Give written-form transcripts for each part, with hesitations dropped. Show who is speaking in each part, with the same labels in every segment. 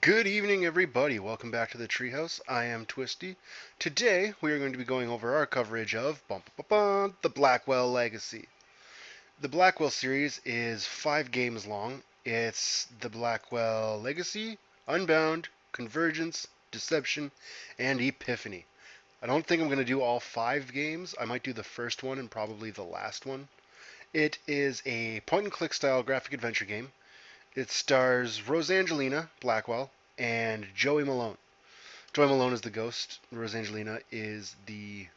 Speaker 1: Good evening, everybody. Welcome back to the Treehouse. I am Twisty. Today, we are going to be going over our coverage of the Blackwell Legacy. The Blackwell series is 5 games long. It's the Blackwell Legacy, Unbound, Convergence, Deception, and Epiphany. I don't think I'm going to do all 5 games. I might do the first one and probably the last one. It is a point-and-click style graphic adventure game. It stars Rosangela Blackwell and Joey Mallone. Joey Mallone is the ghost. Rosangela is the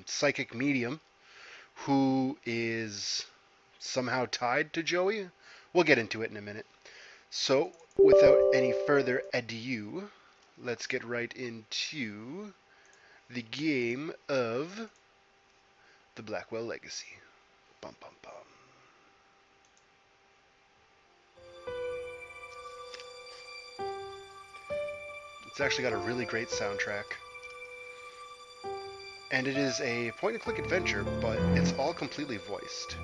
Speaker 1: psychic medium who is somehow tied to Joey. We'll get into it in a minute. So, without any further ado, let's get right into the game of the Blackwell Legacy. Bum, bum, bum. It's actually got a really great soundtrack. And it is a point-and-click adventure, but it's all completely voiced.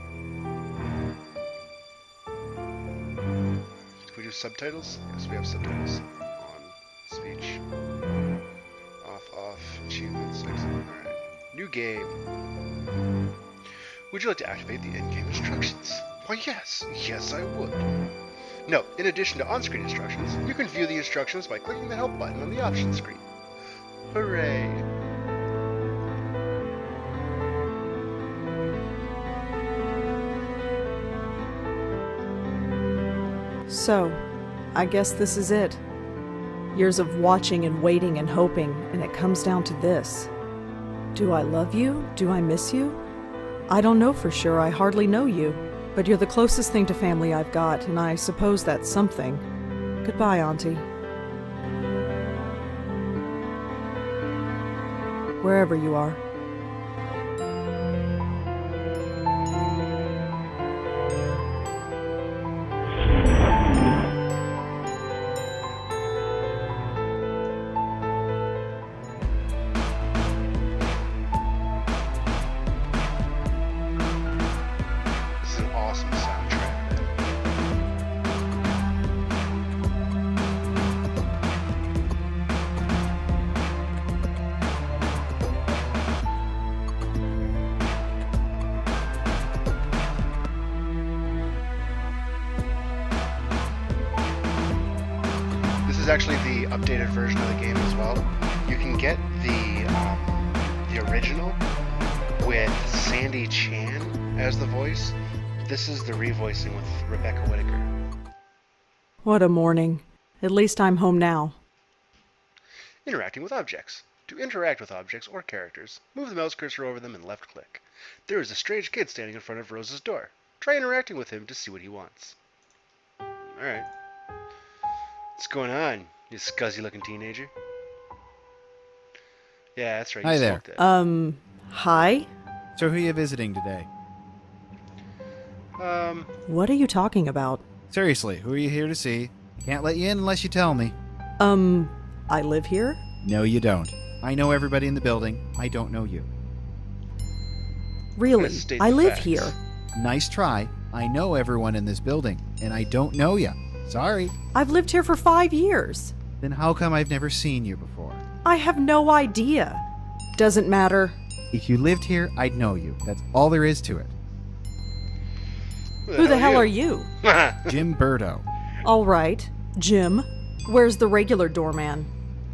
Speaker 1: Can we do subtitles? Yes, we have subtitles. On, speech. Off, achievements, excellent. Alright. New game. Would you like to activate the in-game instructions? Why yes! Yes, I would. Note, in addition to on-screen instructions, you can view the instructions by clicking the help button on the options screen. Hooray!
Speaker 2: So, I guess this is it. Years of watching and waiting and hoping, and it comes down to this. Do I love you? Do I miss you? I don't know for sure, I hardly know you. But you're the closest thing to family I've got, and I suppose that's something. Goodbye, Auntie. Wherever you are.
Speaker 1: This is actually the updated version of the game as well. You can get the original with Sandy Chan as the voice. This is the revoicing with Rebecca Whitaker.
Speaker 2: What a morning. At least I'm home now.
Speaker 1: Interacting with objects. To interact with objects or characters, move the mouse cursor over them and left click. There is a strange kid standing in front of Rose's door. Try interacting with him to see what he wants. Alright. What's going on, you scuzzy-looking teenager? Yeah, that's right.
Speaker 3: Hi there.
Speaker 2: Hi?
Speaker 3: So who are you visiting today?
Speaker 2: What are you talking about?
Speaker 3: Seriously, who are you here to see? Can't let you in unless you tell me.
Speaker 2: I live here?
Speaker 3: No, you don't. I know everybody in the building. I don't know you.
Speaker 2: Really? I live
Speaker 1: facts.
Speaker 2: here.
Speaker 3: Nice try. I know everyone in this building, and I don't know you. Sorry.
Speaker 2: I've lived here for 5 years.
Speaker 3: Then how come I've never seen you before?
Speaker 2: I have no idea. Doesn't matter.
Speaker 3: If you lived here, I'd know you. That's all there is to it.
Speaker 2: Who the hell are you?
Speaker 3: Jim Burdo.
Speaker 2: All right. Jim. Where's the regular doorman?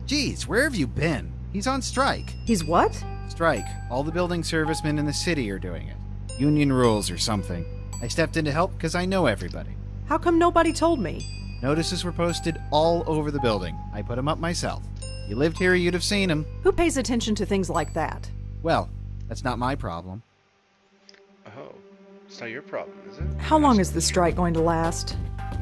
Speaker 3: Geez, where have you been? He's on strike.
Speaker 2: He's what?
Speaker 3: Strike. All the building servicemen in the city are doing it. Union rules or something. I stepped in to help because I know everybody.
Speaker 2: How come nobody told me?
Speaker 3: Notices were posted all over the building. I put them up myself. You lived here, you'd have seen them.
Speaker 2: Who pays attention to things like that?
Speaker 3: Well, that's not my problem.
Speaker 1: Oh, it's not your problem, is it?
Speaker 2: How long is the strike going to last?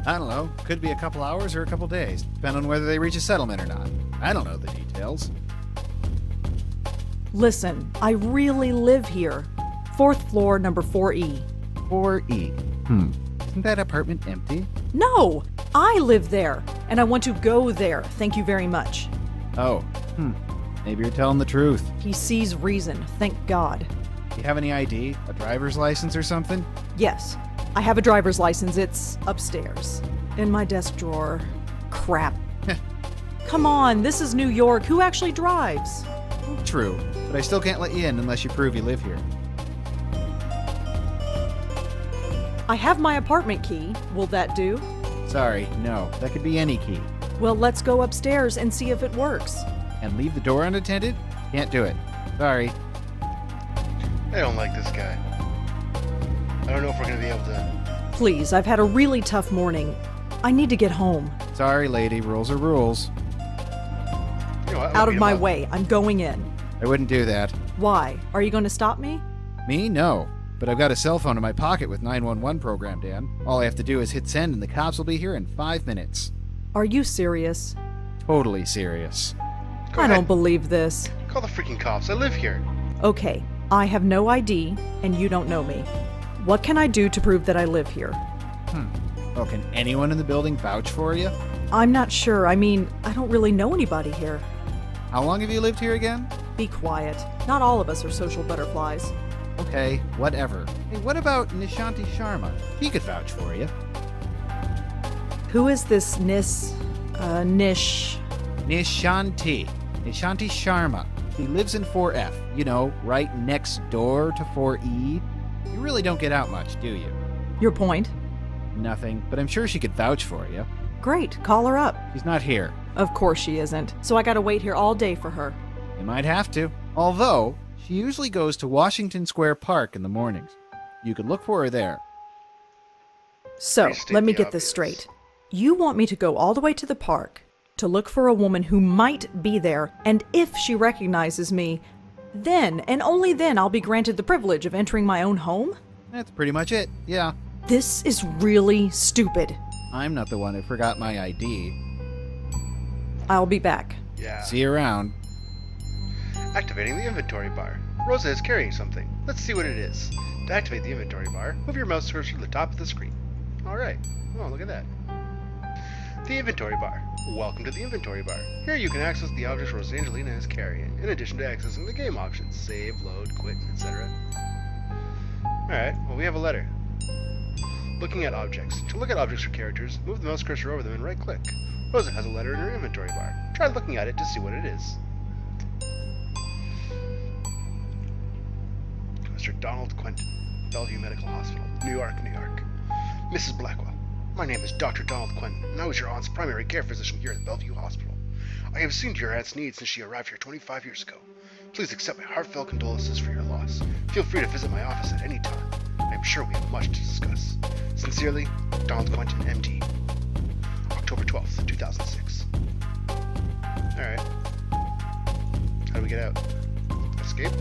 Speaker 3: I don't know. Could be a couple hours or a couple days, depending on whether they reach a settlement or not. I don't know the details.
Speaker 2: Listen, I really live here. 4th floor, number 4E.
Speaker 3: 4E. Isn't that apartment empty?
Speaker 2: No! I live there, and I want to go there. Thank you very much.
Speaker 3: Oh, maybe you're telling the truth.
Speaker 2: He sees reason, thank God.
Speaker 3: Do you have any ID? A driver's license or something?
Speaker 2: Yes, I have a driver's license. It's upstairs. In my desk drawer. Crap. Come on, this is New York. Who actually drives?
Speaker 3: True, but I still can't let you in unless you prove you live here.
Speaker 2: I have my apartment key. Will that do?
Speaker 3: Sorry, no. That could be any key.
Speaker 2: Well, let's go upstairs and see if it works.
Speaker 3: And leave the door unattended? Can't do it. Sorry.
Speaker 1: I don't like this guy. I don't know if we're going to be able to...
Speaker 2: Please, I've had a really tough morning. I need to get home.
Speaker 3: Sorry, lady. Rules are rules.
Speaker 1: You know what?
Speaker 2: Out of my way. I'm going in.
Speaker 3: I wouldn't do that.
Speaker 2: Why? Are you going to stop me?
Speaker 3: Me? No. But I've got a cell phone in my pocket with 911 programmed in. All I have to do is hit send and the cops will be here in 5 minutes.
Speaker 2: Are you serious?
Speaker 3: Totally serious.
Speaker 1: Go
Speaker 2: I
Speaker 1: ahead.
Speaker 2: don't believe this.
Speaker 1: Call the freaking cops. I live here.
Speaker 2: Okay, I have no ID, and you don't know me. What can I do to prove that I live here?
Speaker 3: Well, can anyone in the building vouch for you?
Speaker 2: I'm not sure. I mean, I don't really know anybody here.
Speaker 3: How long have you lived here again?
Speaker 2: Be quiet. Not all of us are social butterflies.
Speaker 3: Okay, whatever. Hey, what about Nashathi Sharma? He could vouch for you.
Speaker 2: Who is this Nish?
Speaker 3: Nashathi Sharma. He lives in 4F. You know, right next door to 4E. You really don't get out much, do you?
Speaker 2: Your point?
Speaker 3: Nothing, but I'm sure she could vouch for you.
Speaker 2: Great, call her up.
Speaker 3: She's not here.
Speaker 2: Of course she isn't. So I gotta wait here all day for her.
Speaker 3: You might have to. Although, she usually goes to Washington Square Park in the mornings. You could look for her there.
Speaker 2: So,
Speaker 1: Restate
Speaker 2: let me
Speaker 1: the
Speaker 2: get this
Speaker 1: obvious.
Speaker 2: straight. You want me to go all the way to the park to look for a woman who might be there, and if she recognizes me, then, and only then, I'll be granted the privilege of entering my own home?
Speaker 3: That's pretty much it, yeah.
Speaker 2: This is really stupid.
Speaker 3: I'm not the one who forgot my ID.
Speaker 2: I'll be back.
Speaker 1: Yeah.
Speaker 3: See you around.
Speaker 1: Activating the inventory bar. Rosa is carrying something. Let's see what it is. To activate the inventory bar, move your mouse cursor to the top of the screen. Alright. Oh, look at that. The inventory bar. Welcome to the inventory bar. Here you can access the objects Rosangelina is carrying, in addition to accessing the game options, save, load, quit, etc. Alright, well we have a letter. Looking at objects. To look at objects or characters, move the mouse cursor over them and right click. Rosa has a letter in her inventory bar. Try looking at it to see what it is. Mr. Donald Quentin, Bellevue Medical Hospital, New York, New York. Mrs. Blackwell, my name is Dr. Donald Quentin, and I was your aunt's primary care physician here at the Bellevue Hospital. I have seen to your aunt's needs since she arrived here 25 years ago. Please accept my heartfelt condolences for your loss. Feel free to visit my office at any time. I am sure we have much to discuss. Sincerely, Donald Quentin, MD. October 12th, 2006. Alright. How do we get out? Escape?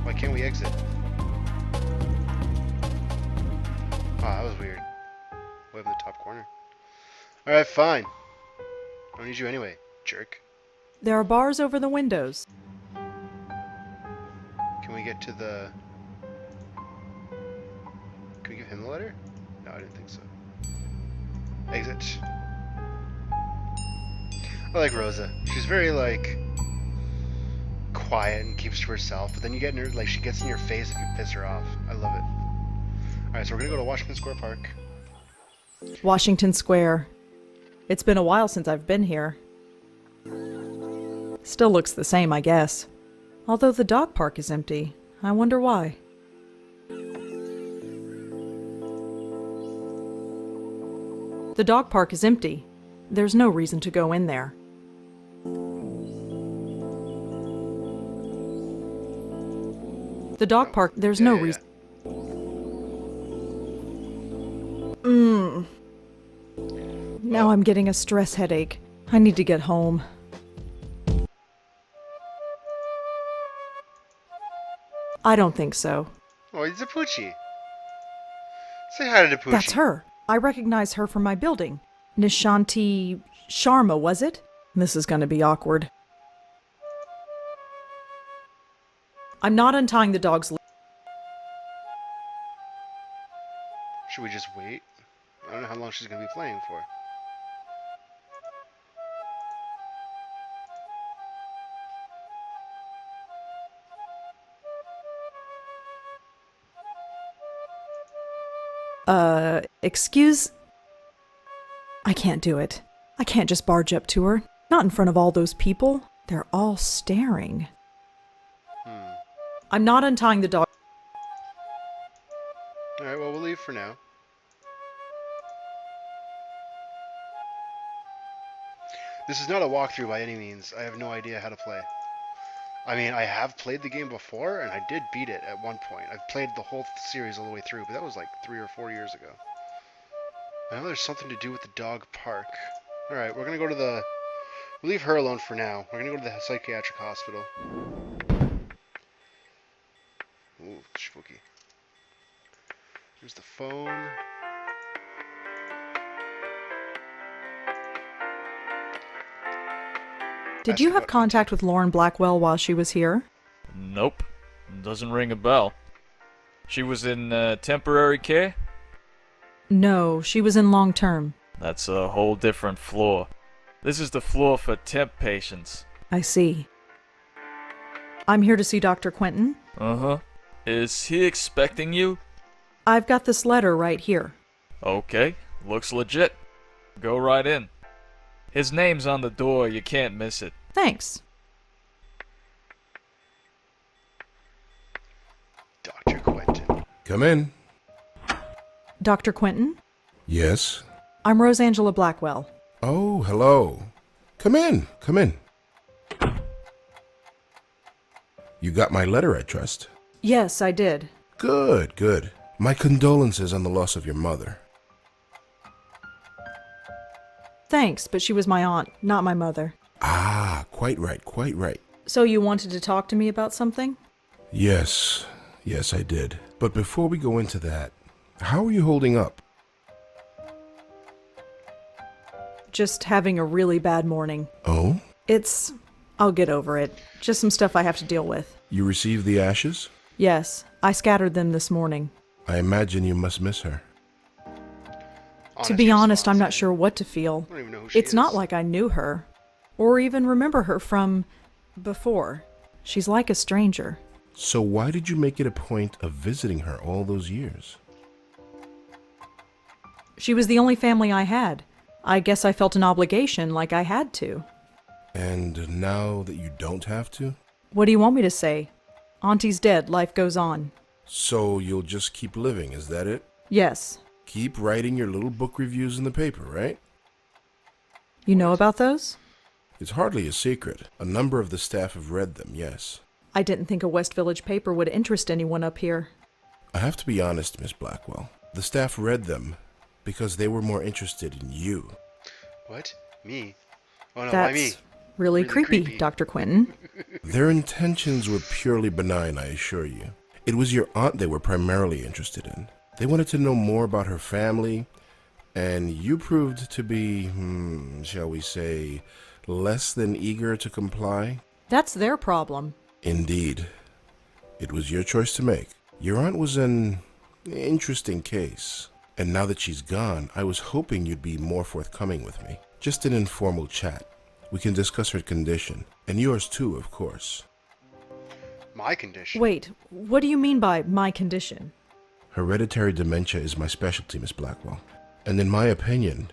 Speaker 1: Why can't we exit? Oh, that was weird. Way up in the top corner. Alright, fine. I don't need you anyway, jerk.
Speaker 2: There are bars over the windows.
Speaker 1: Can we get to the... Can we give him the letter? No, I didn't think so. Exit. I like Rosa. She's very, like, quiet and keeps to herself, but then you get in her, like, she gets in your face if you piss her off. I love it. Alright, so we're gonna go to Washington Square Park.
Speaker 2: Washington Square. It's been a while since I've been here. Still looks the same, I guess. Although the dog park is empty. I wonder why. The dog park is empty. There's no reason to go in there. The dog park, there's no
Speaker 1: Yeah.
Speaker 2: reason. Now I'm getting a stress headache. I need to get home. I don't think so.
Speaker 1: Oh, it's a Poochie. Say hi to the Poochie.
Speaker 2: That's her. I recognize her from my building. Nashathi Sharma, was it? This is gonna be awkward. I'm not untying the dog's leash.
Speaker 1: Should we just wait? I don't know how long she's gonna be playing for.
Speaker 2: Excuse? I can't do it. I can't just barge up to her. Not in front of all those people. They're all staring. I'm not untying the dog.
Speaker 1: Alright, well, we'll leave for now. This is not a walkthrough by any means. I have no idea how to play. I mean, I have played the game before, and I did beat it at one point. I've played the whole series all the way through, but that was like 3 or 4 years ago. I know there's something to do with the dog park. Alright, we're gonna go to the... We'll leave her alone for now. We're gonna go to the psychiatric hospital. Ooh, spooky. Here's the phone.
Speaker 2: Did you have contact with Lauren Blackwell while she was here?
Speaker 4: Nope. Doesn't ring a bell. She was in temporary care?
Speaker 2: No, she was in long-term.
Speaker 4: That's a whole different floor. This is the floor for temp patients.
Speaker 2: I see. I'm here to see Dr. Quentin.
Speaker 4: Uh-huh. Is he expecting you?
Speaker 2: I've got this letter right here.
Speaker 4: Okay, looks legit. Go right in. His name's on the door, you can't miss it.
Speaker 2: Thanks.
Speaker 1: Dr. Quentin.
Speaker 5: Come in.
Speaker 2: Dr. Quentin?
Speaker 5: Yes.
Speaker 2: I'm Rosangela Blackwell.
Speaker 5: Oh, hello. Come in. Come in. You got my letter, I trust.
Speaker 2: Yes, I did.
Speaker 5: Good, good. My condolences on the loss of your mother.
Speaker 2: Thanks, but she was my aunt, not my mother.
Speaker 5: Ah, quite right, quite right.
Speaker 2: So you wanted to talk to me about something?
Speaker 5: Yes, I did. But before we go into that, how are you holding up?
Speaker 2: Just having a really bad morning.
Speaker 5: Oh?
Speaker 2: I'll get over it. Just some stuff I have to deal with.
Speaker 5: You received the ashes?
Speaker 2: Yes, I scattered them this morning.
Speaker 5: I imagine you must miss her.
Speaker 2: To be honest, I'm not sure what to feel.
Speaker 1: I don't even know who she
Speaker 2: It's
Speaker 1: is.
Speaker 2: not like I knew her, or even remember her from before. She's like a stranger.
Speaker 5: So why did you make it a point of visiting her all those years?
Speaker 2: She was the only family I had. I guess I felt an obligation, like I had to.
Speaker 5: And now that you don't have to?
Speaker 2: What do you want me to say? Auntie's dead, life goes on.
Speaker 5: So you'll just keep living, is that it?
Speaker 2: Yes.
Speaker 5: Keep writing your little book reviews in the paper, right?
Speaker 2: You know about those?
Speaker 5: It's hardly a secret. A number of the staff have read them, yes.
Speaker 2: I didn't think a West Village paper would interest anyone up here.
Speaker 5: I have to be honest, Miss Blackwell. The staff read them because they were more interested in you.
Speaker 1: What? Me? Oh no, why me?
Speaker 2: That's really creepy, Dr. Quentin.
Speaker 5: Their intentions were purely benign, I assure you. It was your aunt they were primarily interested in. They wanted to know more about her family, and you proved to be, shall we say, less than eager to comply?
Speaker 2: That's their problem.
Speaker 5: Indeed. It was your choice to make. Your aunt was an interesting case. And now that she's gone, I was hoping you'd be more forthcoming with me. Just an informal chat. We can discuss her condition. And yours too, of course.
Speaker 1: My condition?
Speaker 2: Wait, what do you mean by my condition?
Speaker 5: Hereditary dementia is my specialty, Miss Blackwell. And in my opinion,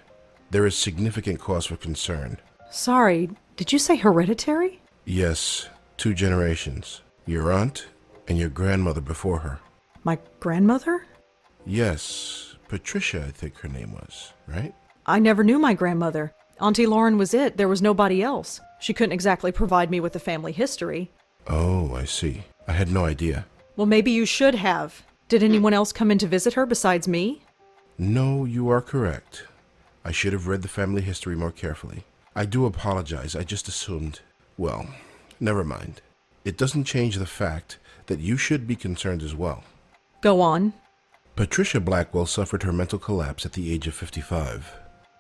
Speaker 5: there is significant cause for concern.
Speaker 2: Sorry, did you say hereditary?
Speaker 5: Yes, 2 generations. Your aunt and your grandmother before her.
Speaker 2: My grandmother?
Speaker 5: Yes, Patricia, I think her name was, right?
Speaker 2: I never knew my grandmother. Auntie Lauren was it. There was nobody else. She couldn't exactly provide me with the family history.
Speaker 5: Oh, I see. I had no idea.
Speaker 2: Well, maybe you should have. Did anyone else come in to visit her besides me?
Speaker 5: No, you are correct. I should have read the family history more carefully. I do apologize. I just assumed. Well, never mind. It doesn't change the fact that you should be concerned as well.
Speaker 2: Go on.
Speaker 5: Patricia Blackwell suffered her mental collapse at the age of 55.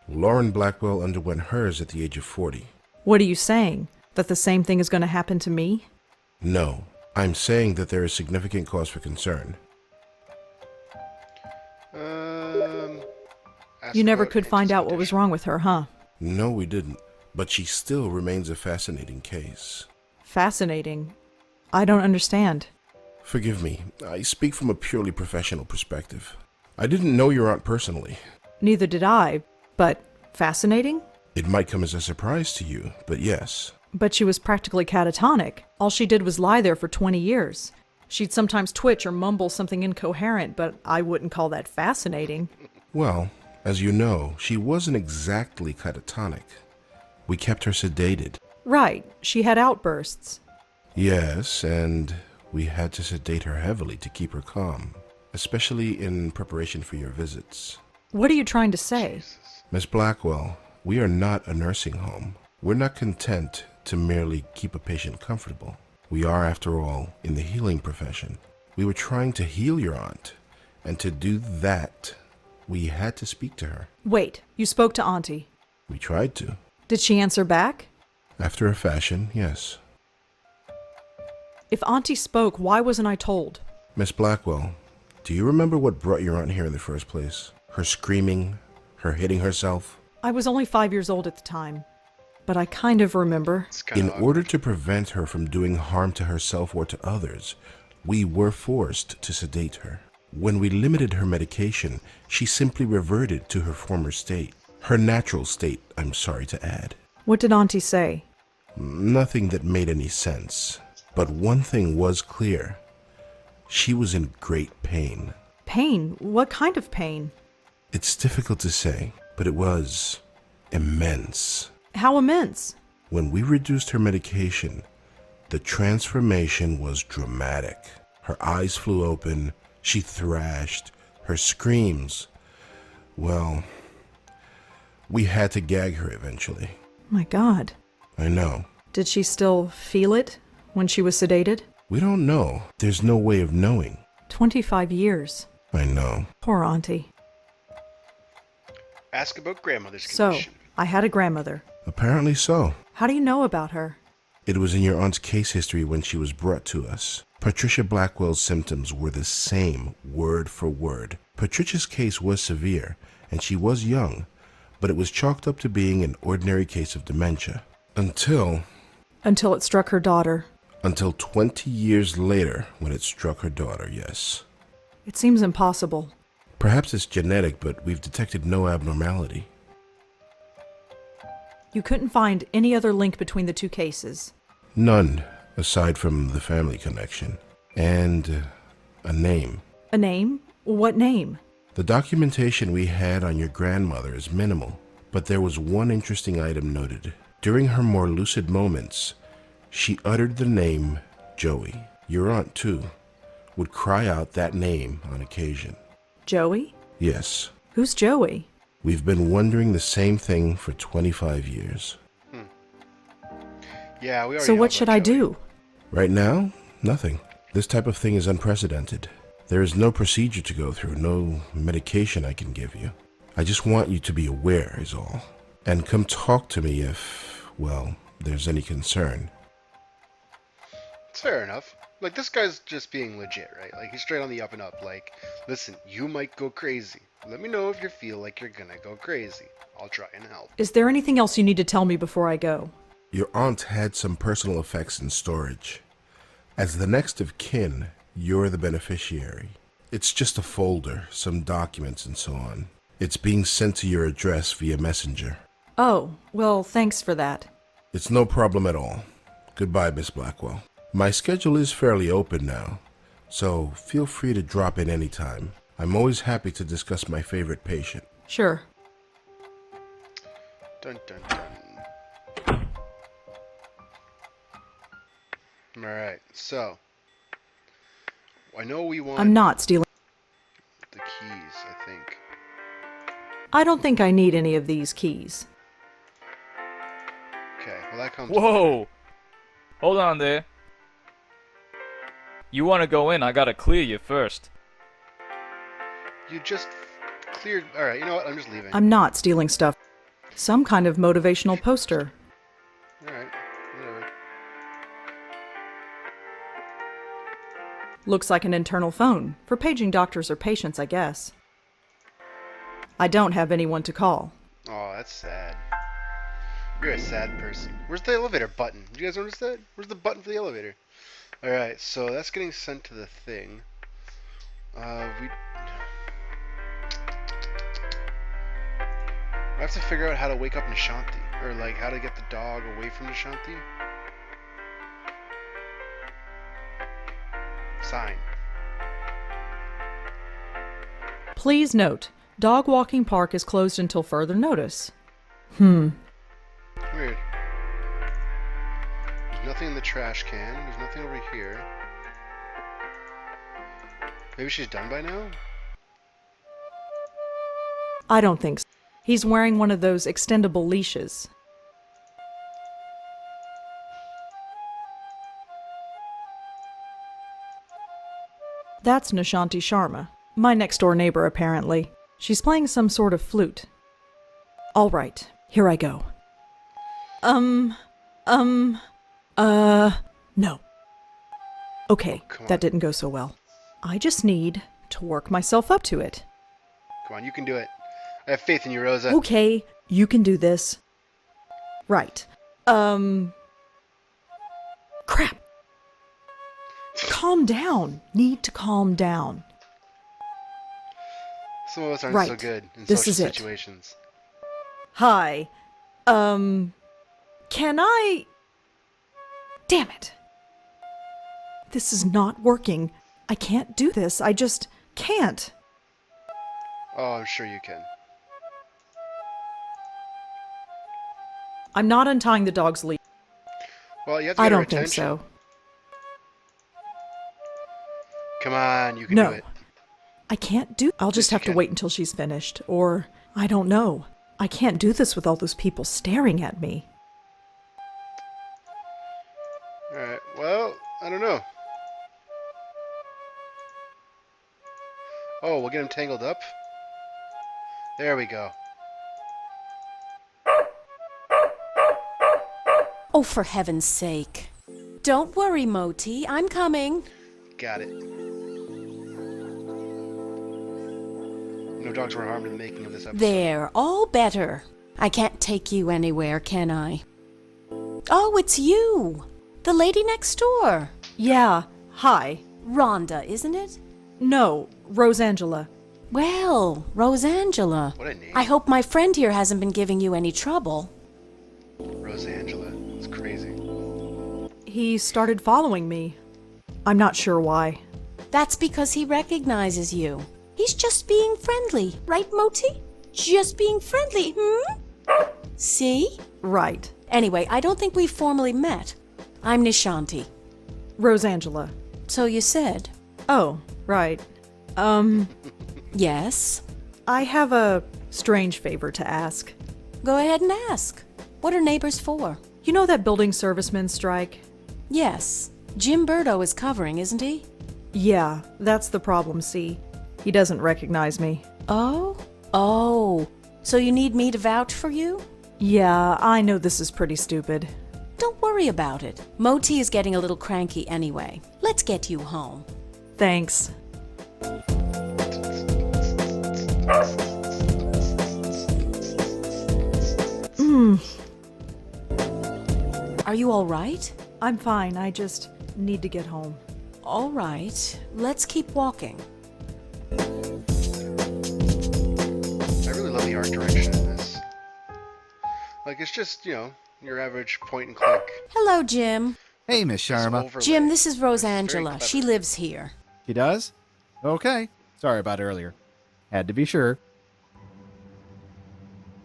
Speaker 5: Lauren Blackwell underwent hers at the age of 40.
Speaker 2: What are you saying? That the same thing is going to happen to me?
Speaker 5: No, I'm saying that there is significant cause for concern.
Speaker 2: You never could find out what was wrong with her, huh?
Speaker 5: No, we didn't. But she still remains a fascinating case.
Speaker 2: Fascinating. I don't understand.
Speaker 5: Forgive me, I speak from a purely professional perspective. I didn't know your aunt personally.
Speaker 2: Neither did I, but fascinating?
Speaker 5: It might come as a surprise to you, but yes.
Speaker 2: But she was practically catatonic. All she did was lie there for 20 years. She'd sometimes twitch or mumble something incoherent, but I wouldn't call that fascinating.
Speaker 5: Well, as you know, she wasn't exactly catatonic. We kept her sedated.
Speaker 2: Right, she had outbursts.
Speaker 5: Yes, and we had to sedate her heavily to keep her calm, especially in preparation for your visits.
Speaker 2: What are you trying to say?
Speaker 5: Miss Blackwell, we are not a nursing home. We're not content to merely keep a patient comfortable. We are, after all, in the healing profession. We were trying to heal your aunt, and to do that, we had to speak to her.
Speaker 2: Wait, you spoke to Auntie.
Speaker 5: We tried to.
Speaker 2: Did she answer back?
Speaker 5: After a fashion, yes.
Speaker 2: If Auntie spoke, why wasn't I told?
Speaker 5: Miss Blackwell, do you remember what brought your aunt here in the first place? Her screaming, her hitting herself?
Speaker 2: I was only 5 years old at the time, but I kind of remember.
Speaker 5: In order to prevent her from doing harm to herself or to others, we were forced to sedate her. When we limited her medication, she simply reverted to her former state. Her natural state, I'm sorry to add.
Speaker 2: What did Auntie say?
Speaker 5: Nothing that made any sense. But one thing was clear. She was in great pain.
Speaker 2: Pain? What kind of pain?
Speaker 5: It's difficult to say, but it was immense.
Speaker 2: How immense?
Speaker 5: When we reduced her medication, the transformation was dramatic. Her eyes flew open, she thrashed, her screams. Well, we had to gag her eventually.
Speaker 2: My God.
Speaker 5: I know.
Speaker 2: Did she still feel it when she was sedated?
Speaker 5: We don't know. There's no way of knowing.
Speaker 2: 25 years.
Speaker 5: I know.
Speaker 2: Poor Auntie.
Speaker 1: Ask about grandmother's
Speaker 2: So,
Speaker 1: condition.
Speaker 2: I had a grandmother.
Speaker 5: Apparently so.
Speaker 2: How do you know about her?
Speaker 5: It was in your aunt's case history when she was brought to us. Patricia Blackwell's symptoms were the same, word for word. Patricia's case was severe, and she was young, but it was chalked up to being an ordinary case of dementia. Until
Speaker 2: Until it struck her daughter.
Speaker 5: Until 20 years later, when it struck her daughter, yes.
Speaker 2: It seems impossible.
Speaker 5: Perhaps it's genetic, but we've detected no abnormality.
Speaker 2: You couldn't find any other link between the two cases.
Speaker 5: None, aside from the family connection. And a name.
Speaker 2: A name? What name?
Speaker 5: The documentation we had on your grandmother is minimal, but there was one interesting item noted. During her more lucid moments, she uttered the name Joey. Your aunt, too, would cry out that name on occasion.
Speaker 2: Joey?
Speaker 5: Yes.
Speaker 2: Who's Joey?
Speaker 5: We've been wondering the same thing for 25 years.
Speaker 1: Yeah, we already
Speaker 2: So
Speaker 1: know
Speaker 2: what
Speaker 1: about
Speaker 2: should I
Speaker 1: Joey.
Speaker 2: do?
Speaker 5: Right now, nothing. This type of thing is unprecedented. There is no procedure to go through, no medication I can give you. I just want you to be aware, is all. And come talk to me if, well, there's any concern.
Speaker 1: It's fair enough. Like, this guy's just being legit, right? Like, he's straight on the up and up. Like, listen, you might go crazy. Let me know if you feel like you're gonna go crazy. I'll try and help.
Speaker 2: Is there anything else you need to tell me before I go?
Speaker 5: Your aunt had some personal effects in storage. As the next of kin, you're the beneficiary. It's just a folder, some documents and so on. It's being sent to your address via messenger.
Speaker 2: Oh, well, thanks for that.
Speaker 5: It's no problem at all. Goodbye, Miss Blackwell. My schedule is fairly open now, so feel free to drop in anytime. I'm always happy to discuss my favorite patient.
Speaker 2: Sure.
Speaker 1: Dun dun dun. Alright, so. I know we want
Speaker 2: I'm not stealing.
Speaker 1: the keys, I think.
Speaker 2: I don't think I need any of these keys.
Speaker 1: Okay, well that comes.
Speaker 4: Whoa! Hold on there. You want to go in, I gotta clear you first.
Speaker 1: You just cleared. Alright, you know what? I'm just leaving.
Speaker 2: I'm not stealing stuff. Some kind of motivational poster.
Speaker 1: Alright, whatever.
Speaker 2: Looks like an internal phone, for paging doctors or patients, I guess. I don't have anyone to call.
Speaker 1: Oh, that's sad. You're a sad person. Where's the elevator button? Did you guys notice that? Where's the button for the elevator? Alright, so that's getting sent to the thing. I have to figure out how to wake up Nashathi, or like how to get the dog away from Nashathi. Sign.
Speaker 2: Please note, dog walking park is closed until further notice.
Speaker 1: Weird. There's nothing in the trash can. There's nothing over here. Maybe she's done by now?
Speaker 2: I don't think so. He's wearing one of those extendable leashes. That's Nashathi Sharma, my next-door neighbor, apparently. She's playing some sort of flute. All right, here I go. No. Okay, that didn't go so well. I just need to work myself up to it.
Speaker 1: Come on, you can do it. I have faith in you, Rosa.
Speaker 2: Okay, you can do this. Right. Crap. Calm down. Need to calm down.
Speaker 1: Some of us aren't so
Speaker 2: Right.
Speaker 1: good in
Speaker 2: This
Speaker 1: social
Speaker 2: is it.
Speaker 1: situations.
Speaker 2: Hi. Can I... Damn it. This is not working. I can't do this. I just can't.
Speaker 1: Oh, I'm sure you can.
Speaker 2: I'm not untying the dog's leash.
Speaker 1: Well, you have to get
Speaker 2: I
Speaker 1: her
Speaker 2: don't
Speaker 1: attention.
Speaker 2: think so.
Speaker 1: Come on, you can
Speaker 2: No.
Speaker 1: do it.
Speaker 2: I can't do... I'll just
Speaker 1: Yes, you
Speaker 2: have to
Speaker 1: can.
Speaker 2: wait until she's finished. Or, I don't know. I can't do this with all those people staring at me.
Speaker 1: Alright, well, I don't know. Oh, we'll get him tangled up. There we go.
Speaker 6: Oh, for heaven's sake. Don't worry, Moti. I'm coming.
Speaker 1: Got it. No dogs were harmed in the making of this episode.
Speaker 6: There, all better. I can't take you anywhere, can I? Oh, it's you. The lady next door.
Speaker 2: Yeah, hi.
Speaker 6: Rhonda, isn't it?
Speaker 2: No, Rosangela.
Speaker 6: Well, Rosangela.
Speaker 1: What a name.
Speaker 6: I hope my friend here hasn't been giving you any trouble.
Speaker 1: Rosangela. It's crazy.
Speaker 2: He started following me. I'm not sure why.
Speaker 6: That's because he recognizes you. He's just being friendly, right, Moti? Just being friendly, See?
Speaker 2: Right.
Speaker 6: Anyway, I don't think we've formally met. I'm Nashathi.
Speaker 2: Rosangela.
Speaker 6: So you said.
Speaker 2: Oh, right.
Speaker 6: Yes?
Speaker 2: I have a strange favor to ask.
Speaker 6: Go ahead and ask. What are neighbors for?
Speaker 2: You know that building servicemen strike?
Speaker 6: Yes. Jim Burdo is covering, isn't he?
Speaker 2: Yeah, that's the problem, see? He doesn't recognize me.
Speaker 6: Oh? Oh. So you need me to vouch for you?
Speaker 2: Yeah, I know this is pretty stupid.
Speaker 6: Don't worry about it. Moti is getting a little cranky anyway. Let's get you home.
Speaker 2: Thanks.
Speaker 6: Are you all right?
Speaker 2: I'm fine, I just need to get home.
Speaker 6: All right. Let's keep walking.
Speaker 1: I really love the art direction in this. Like, it's just, you know, your average point and click.
Speaker 6: Hello, Jim.
Speaker 3: Hey, Miss
Speaker 1: This
Speaker 3: Sharma.
Speaker 1: overlay.
Speaker 6: Jim, this is
Speaker 1: very
Speaker 6: Rosangela.
Speaker 1: clever.
Speaker 6: She lives here.
Speaker 3: She does? Okay. Sorry about earlier. Had to be sure.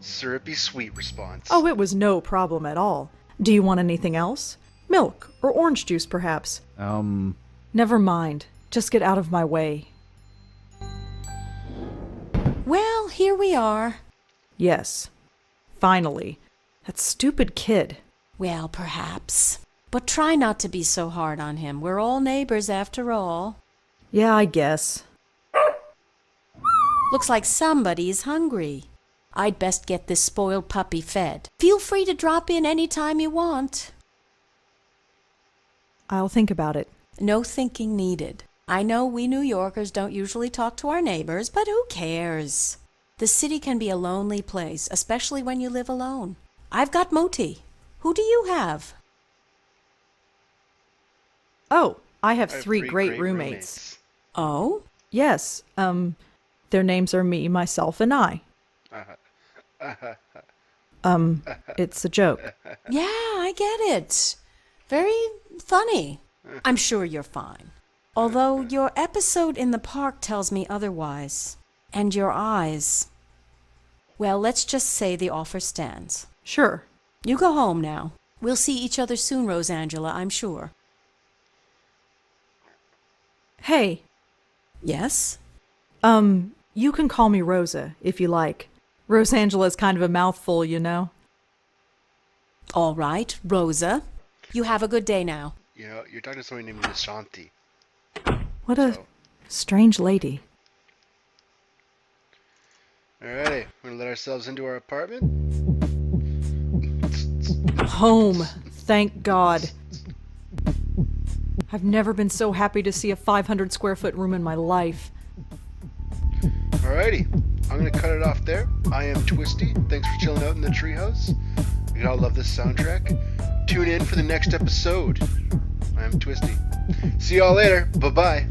Speaker 1: Syrupy sweet response.
Speaker 2: Oh, it was no problem at all. Do you want anything else? Milk or orange juice, perhaps? Never mind. Just get out of my way.
Speaker 6: Well, here we are.
Speaker 2: Yes. Finally. That stupid kid.
Speaker 6: Well, perhaps. But try not to be so hard on him. We're all neighbors after all.
Speaker 2: Yeah, I guess.
Speaker 6: Looks like somebody's hungry. I'd best get this spoiled puppy fed. Feel free to drop in any time you want.
Speaker 2: I'll think about it.
Speaker 6: No thinking needed. I know we New Yorkers don't usually talk to our neighbors, but who cares? The city can be a lonely place, especially when you live alone. I've got Moti. Who do you have?
Speaker 2: Oh, I have
Speaker 1: I have
Speaker 2: three great roommates.
Speaker 6: Oh?
Speaker 2: Yes, their names are me, myself, and I. It's a joke.
Speaker 6: Yeah, I get it. Very funny. I'm sure you're fine. Although your episode in the park tells me otherwise. And your eyes. Well, let's just say the offer stands.
Speaker 2: Sure.
Speaker 6: You go home now. We'll see each other soon, Rosangela, I'm sure.
Speaker 2: Hey,
Speaker 6: Yes?
Speaker 2: you can call me Rosa, if you like. Rosangela's kind of a mouthful, you know.
Speaker 6: All right, Rosa. You have a good day now.
Speaker 1: You know, you're talking to somebody named Nashathi.
Speaker 2: What a strange lady.
Speaker 1: Alrighty, we're gonna let ourselves into our apartment.
Speaker 2: Home, thank God. I've never been so happy to see a 500 square foot room in my life.
Speaker 1: Alrighty, I'm gonna cut it off there. I am Twisty. Thanks for chilling out in the treehouse. You all love this soundtrack. Tune in for the next episode. I am Twisty. See y'all later. Bye-bye.